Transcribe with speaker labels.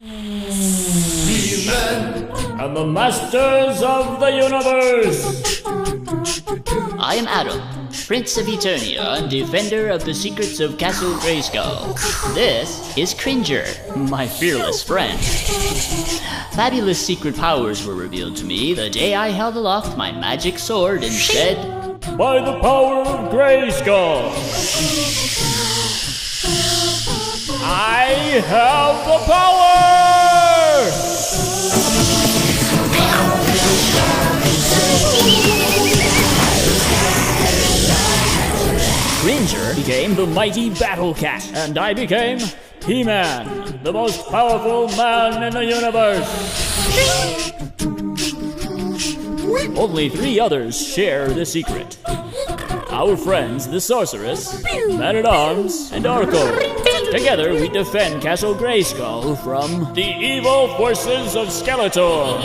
Speaker 1: We men are the masters of the universe.
Speaker 2: I am Adam, Prince of Eternia and defender of the secrets of Castle Grayskull. This is Cringer, my fearless friend. Fabulous secret powers were revealed to me the day I held aloft my magic sword and said,
Speaker 1: "By the power of Grayskull, I have the power!" Cringer became the mighty Battle Cat, and I became He-Man, the most powerful man in the universe. Only 3 others share the secret. Our friends, the Sorceress, Man-at-Arms, and Orko. Together we defend Castle Grayskull from the evil forces of Skeletor.